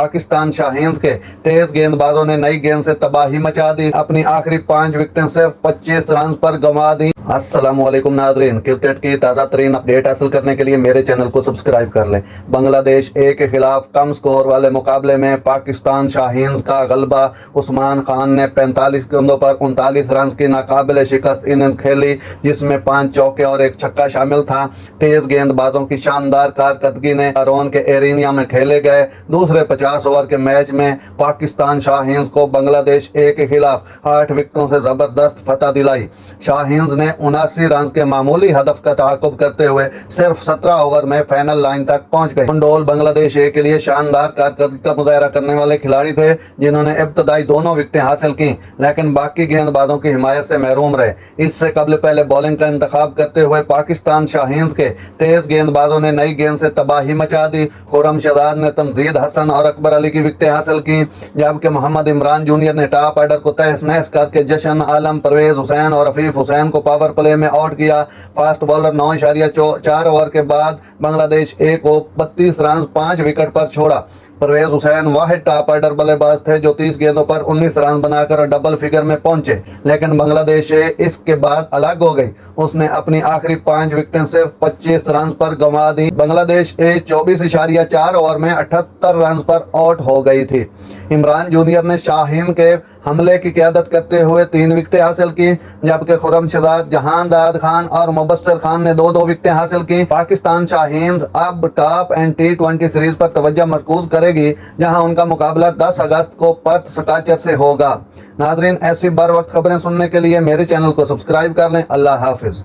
पाकिस्तान शाहीन्स के तेज गेंदबाजों ने नई गेंद से तबाही मचा दी। अपनी आखिरी 5 विकेटें सिर्फ 25 रन पर गंवा दी। अस्सलामुअलैकुम नाज़रीन, क्रिकेट की ताज़ा तरीन अपडेट हासिल करने के लिए मेरे चैनल को सब्सक्राइब कर लें। बांग्लादेश ए के खिलाफ कम स्कोर वाले मुकाबले में पाकिस्तान शाहीन्स का गलबा। उस्मान खान ने 45 गेंदों पर 39 रन की नाकाबिले शिकस्त इनिंग्स खेली, जिसमें 5 चौके और 1 छक्का शामिल था। तेज गेंदबाजों की शानदार कारकर्दगी ने रोन के एरिनिया में खेले गए दूसरे 50 ओवर के मैच में पाकिस्तान शाहीन्स को बांग्लादेश ए के खिलाफ 8 विकेटों से जबरदस्त फतह दिलाई। शाहीन्स ने 79 रन के मामूली हदफ का तआक्कुब करते हुए सिर्फ 17 ओवर में फाइनल लाइन तक पहुंच गए। मंडोल बांग्लादेश ए के लिए शानदार कारकर्दगी का मुजाहरा करने वाले खिलाड़ी थे, जिन्होंने इब्तदाई दोनों विकेटें हासिल की, लेकिन बाकी गेंदबाजों की हिमायत से महरूम रहे। इससे कबल पहले बॉलिंग का इंतखाब करते हुए पाकिस्तान शाहीन्स के तेज गेंदबाजों ने नई गेंद से तबाही मचा दी। खुर्रम शहजाद ने तंजीद हसन और अकबर अली की विकेटें हासिल की, जबकि मोहम्मद इमरान जूनियर ने टॉप ऑर्डर को तहस नहस करके जशन आलम, परवेज हुसैन और रफीफ हुसैन को पावर प्ले में आउट किया। फास्ट बॉलर 9.4 ओवर के बाद बांग्लादेश ए को 32 रन 5 विकेट पर छोड़ा। परवेज हुसैन वाहिद टॉप ऑर्डर बल्लेबाज थे जो 30 गेंदों पर 19 रन बनाकर डबल फिगर में पहुंचे, लेकिन बांग्लादेश ए इसके बाद अलग हो गई। उसने अपनी आखिरी 5 विकेटें सिर्फ 25 रन पर गंवा दी। बांग्लादेश ए 24.4 ओवर में 78 रन पर आउट हो गई थी। इमरान जूनियर ने शाहीन के हमले की क़यादत करते हुए 3 विकेटें हासिल की, जबकि खुर्रम शहजाद, जहांदाद खान और मुबस्सिर खान ने 2-2 विकेटें हासिल की। पाकिस्तान शाहीन्स अब टॉप एंड T20 सीरीज पर तवज्जो मरकूज करेगी, जहां उनका मुकाबला 10 अगस्त को पर्थ स्कॉचर से होगा। नाज़रीन, ऐसी बर वक्त खबरें सुनने के लिए मेरे चैनल को सब्सक्राइब कर लें। अल्लाह हाफिज।